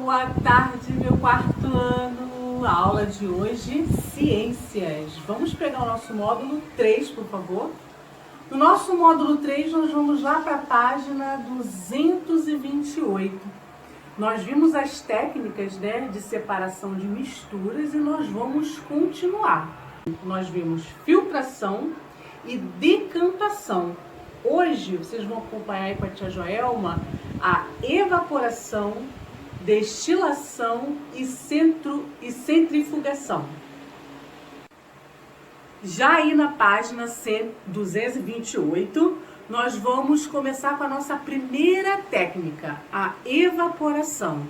boa tarde, meu quarto ano. A aula de hoje, ciências. Vamos pegar o nosso módulo 3, por favor. No nosso módulo 3, nós vamos lá para a página 228. Nós vimos as técnicas, de separação de misturas e nós vamos continuar. Nós vimos filtração e decantação. Hoje, vocês vão acompanhar aí com a tia Joelma a evaporação, destilação e centrifugação. Já aí na página 228, nós vamos começar com a nossa primeira técnica, a evaporação.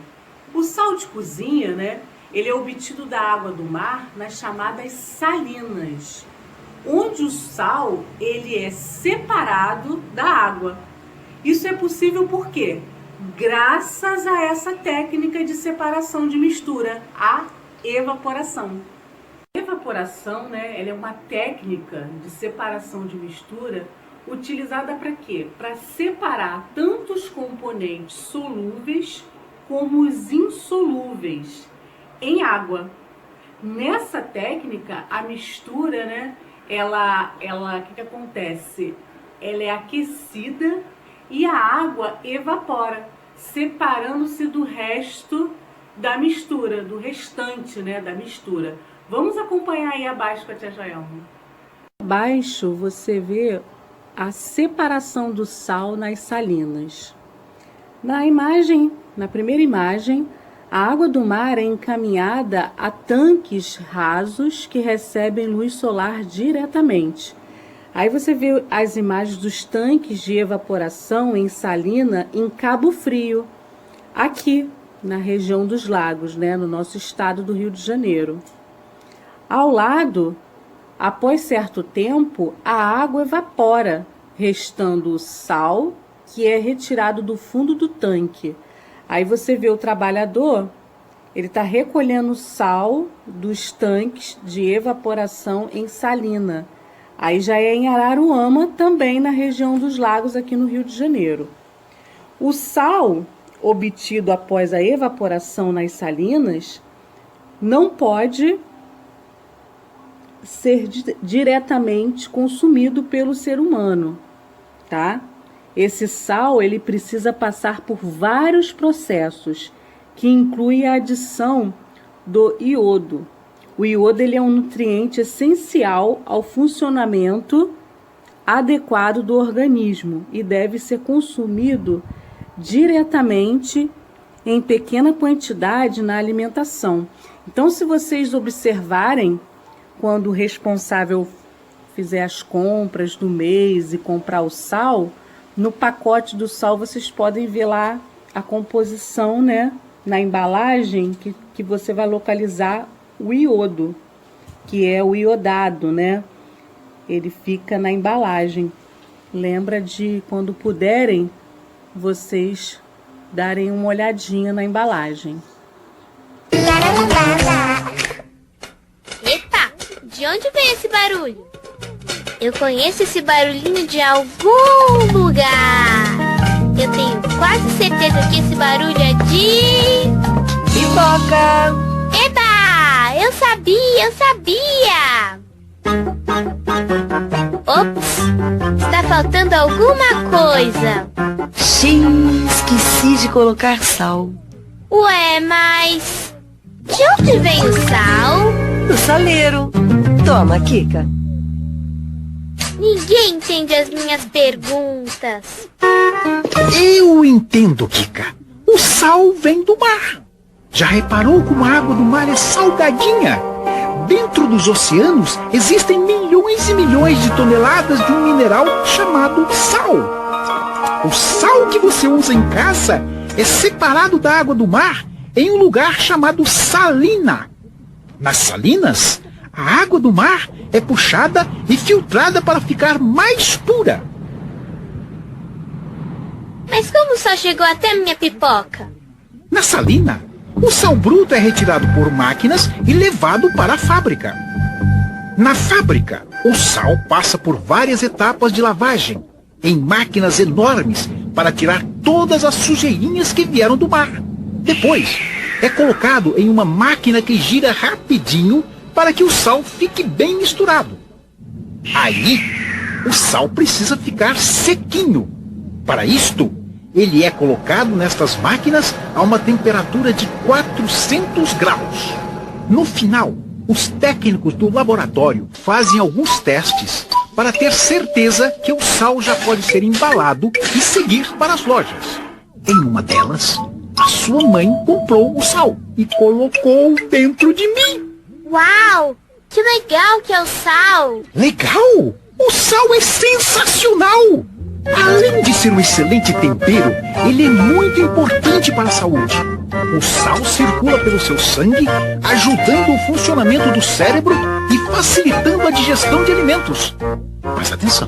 O sal de cozinha, ele é obtido da água do mar nas chamadas salinas, onde o sal ele é separado da água. Isso é possível por quê? Graças a essa técnica de separação de mistura, a evaporação. A evaporação, ela é uma técnica de separação de mistura utilizada para quê? Para separar tanto os componentes solúveis como os insolúveis em água. Nessa técnica, a mistura, o que acontece? Ela é aquecida e a água evapora, separando-se do resto da mistura, do restante, da mistura. Vamos acompanhar aí abaixo com a tia Joelma. Abaixo você vê a separação do sal nas salinas. Na primeira imagem, a água do mar é encaminhada a tanques rasos que recebem luz solar diretamente. Aí você vê as imagens dos tanques de evaporação em salina em Cabo Frio, aqui na região dos lagos, no nosso estado do Rio de Janeiro. Ao lado, após certo tempo, a água evapora, restando o sal, que é retirado do fundo do tanque. Aí você vê o trabalhador, ele está recolhendo o sal dos tanques de evaporação em salina. Aí já é em Araruama, também na região dos lagos, aqui no Rio de Janeiro. O sal obtido após a evaporação nas salinas não pode ser diretamente consumido pelo ser humano, tá? Esse sal, ele precisa passar por vários processos, que inclui a adição do iodo. O iodo ele é um nutriente essencial ao funcionamento adequado do organismo e deve ser consumido diretamente em pequena quantidade na alimentação. Então, se vocês observarem, quando o responsável fizer as compras do mês e comprar o sal, no pacote do sal vocês podem ver lá a composição, na embalagem, que você vai localizar o iodo, que é o iodado, Ele fica na embalagem. Lembra de, quando puderem, vocês darem uma olhadinha na embalagem. Epa, de onde vem esse barulho? Eu conheço esse barulhinho de algum lugar. Eu tenho quase certeza que esse barulho é de... pipoca! Eba! Eu sabia! Ops! Está faltando alguma coisa. Xiii, esqueci de colocar sal. Ué, mas... de onde vem o sal? Do saleiro. Toma, Kika. Ninguém entende as minhas perguntas. Eu entendo, Kika. O sal vem do mar. Já reparou como a água do mar é salgadinha? Dentro dos oceanos existem milhões e milhões de toneladas de um mineral chamado sal. O sal que você usa em casa é separado da água do mar em um lugar chamado salina. Nas salinas, a água do mar é puxada e filtrada para ficar mais pura. Mas como só chegou até minha pipoca? Na salina, o sal bruto é retirado por máquinas e levado para a fábrica. Na fábrica, o sal passa por várias etapas de lavagem, em máquinas enormes, para tirar todas as sujeirinhas que vieram do mar. Depois, é colocado em uma máquina que gira rapidinho para que o sal fique bem misturado. Aí, o sal precisa ficar sequinho. Para isto, ele é colocado nestas máquinas a uma temperatura de 400 graus. No final, os técnicos do laboratório fazem alguns testes para ter certeza que o sal já pode ser embalado e seguir para as lojas. Em uma delas, a sua mãe comprou o sal e colocou dentro de mim. Uau! Que legal que é o sal! Legal? O sal é sensacional! Além de ser um excelente tempero, ele é muito importante para a saúde. O sal circula pelo seu sangue, ajudando o funcionamento do cérebro e facilitando a digestão de alimentos. Mas atenção!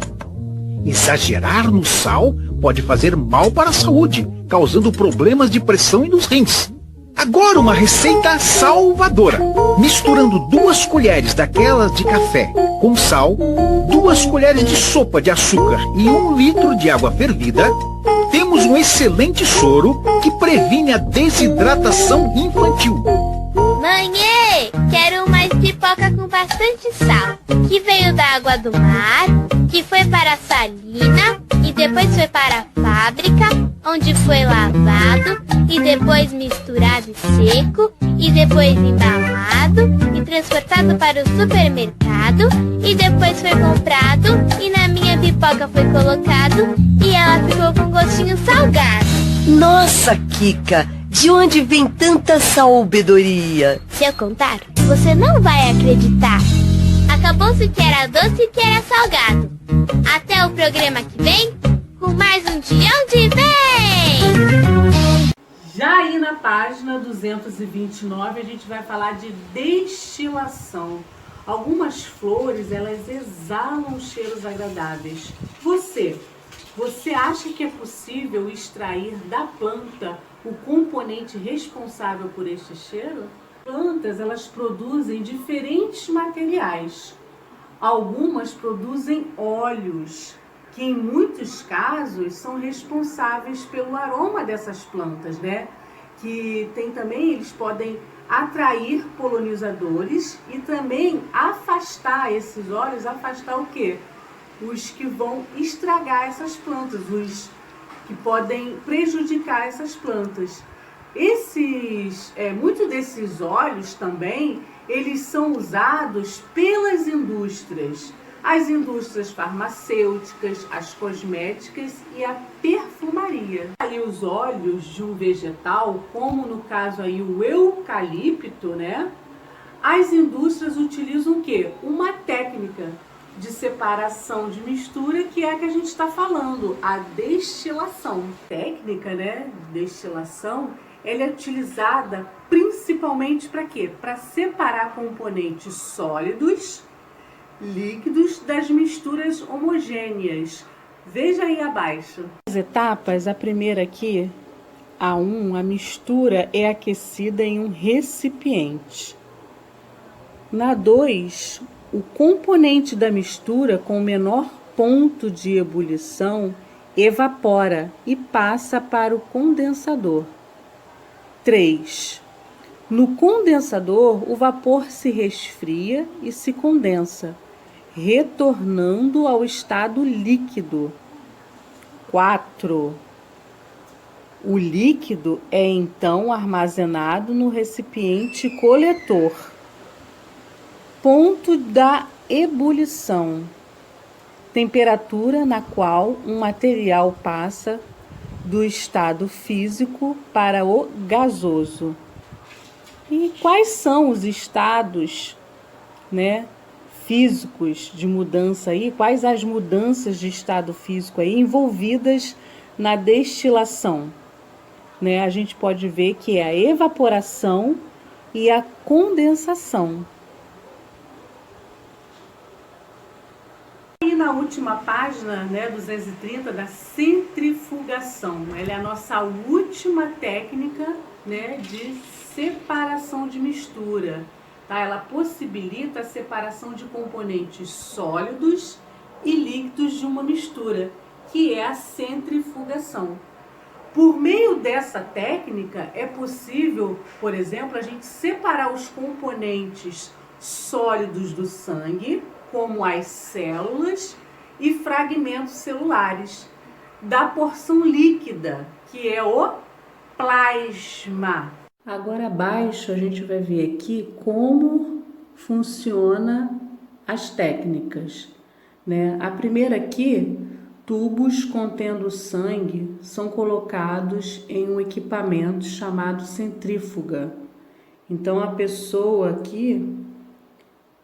Exagerar no sal pode fazer mal para a saúde, causando problemas de pressão e nos rins. Agora uma receita salvadora. Misturando 2 colheres daquelas de café com sal, 2 colheres de sopa de açúcar e 1 litro de água fervida, temos um excelente soro que previne a desidratação infantil. Mãe, quero mais pipoca com bastante sal, que veio da água do mar, que foi para a salina e depois foi para a fábrica, onde foi lavado e depois misturado e seco e depois embalado e transportado para o supermercado e depois foi comprado e na minha pipoca foi colocado e ela ficou com gostinho salgado. Nossa, Kika, de onde vem tanta sabedoria? Se eu contar, você não vai acreditar. Acabou-se que era doce e que era salgado. Até o programa que vem, com mais um Tião de Bem! Já aí na página 229 a gente vai falar de destilação. Algumas flores, elas exalam cheiros agradáveis. Você acha que é possível extrair da planta o componente responsável por este cheiro? Plantas, elas produzem diferentes materiais. Algumas produzem óleos, que em muitos casos são responsáveis pelo aroma dessas plantas, né? Que tem também, eles podem atrair polinizadores e também afastar esses óleos, afastar o quê? Os que vão estragar essas plantas, os que podem prejudicar essas plantas. Muitos desses óleos também, eles são usados pelas indústrias. As indústrias farmacêuticas, as cosméticas e a perfumaria. Aí os óleos de um vegetal, como no caso aí o eucalipto, né? As indústrias utilizam o quê? Uma técnica de separação de mistura, que é a que a gente está falando, a destilação. Técnica, né, de destilação, ela é utilizada principalmente para quê? Para separar componentes sólidos, líquidos das misturas homogêneas. Veja aí abaixo. As etapas, a primeira aqui, a mistura é aquecida em um recipiente. Na 2, o componente da mistura com o menor ponto de ebulição evapora e passa para o condensador. 3. No condensador, o vapor se resfria e se condensa, retornando ao estado líquido. 4. O líquido é então armazenado no recipiente coletor. Ponto da ebulição. Temperatura na qual um material passa do estado físico para o gasoso. E quais são os estados, né, físicos de mudança aí? Quais as mudanças de estado físico aí envolvidas na destilação? Né, a gente pode ver que é a evaporação e a condensação. E na última página, né, 230, da centrifugação. Ela é a nossa última técnica, né, de separação de mistura. Tá? Ela possibilita a separação de componentes sólidos e líquidos de uma mistura, que é a centrifugação. Por meio dessa técnica é possível, por exemplo, a gente separar os componentes sólidos do sangue, como as células e fragmentos celulares, da porção líquida, que é o plasma. Agora abaixo a gente vai ver aqui como funciona as técnicas, né? A primeira aqui, tubos contendo sangue são colocados em um equipamento chamado centrífuga. Então a pessoa aqui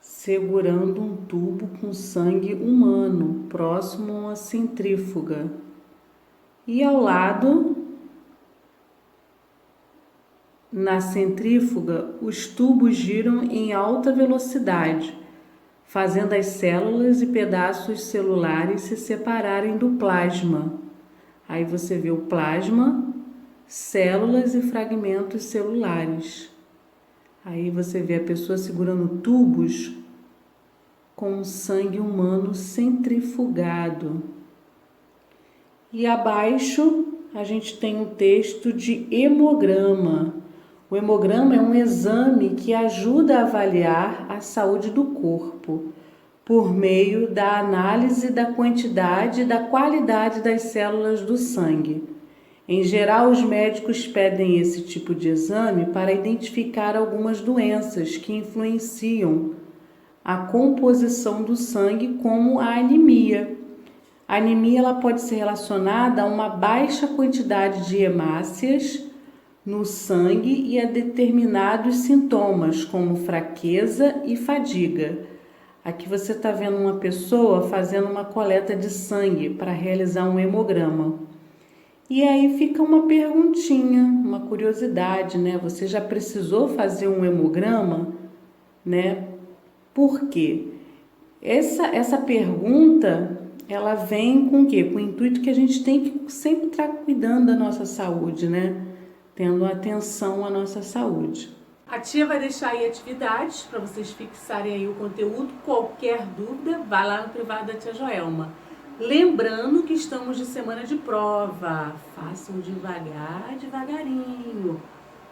segurando um tubo com sangue humano próximo a uma centrífuga. E ao lado, na centrífuga, os tubos giram em alta velocidade, fazendo as células e pedaços celulares se separarem do plasma. Aí você vê o plasma, células e fragmentos celulares. Aí você vê a pessoa segurando tubos com sangue humano centrifugado. E abaixo a gente tem um texto de hemograma. O hemograma é um exame que ajuda a avaliar a saúde do corpo por meio da análise da quantidade e da qualidade das células do sangue. Em geral, os médicos pedem esse tipo de exame para identificar algumas doenças que influenciam a composição do sangue, como a anemia. A anemia ela pode ser relacionada a uma baixa quantidade de hemácias no sangue e a determinados sintomas, como fraqueza e fadiga. Aqui você está vendo uma pessoa fazendo uma coleta de sangue para realizar um hemograma. E aí fica uma perguntinha, uma curiosidade, né? Você já precisou fazer um hemograma, né? Por quê? Essa pergunta, ela vem com o quê? Com o intuito que a gente tem que sempre estar cuidando da nossa saúde, né? Tendo atenção à nossa saúde. A tia vai deixar aí atividades para vocês fixarem aí o conteúdo. Qualquer dúvida, vai lá no privado da tia Joelma. Lembrando que estamos de semana de prova. Façam devagar, devagarinho.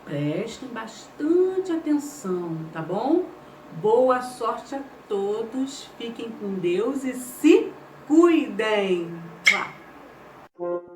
Prestem bastante atenção, tá bom? Boa sorte a todos. Fiquem com Deus e se cuidem. Vá.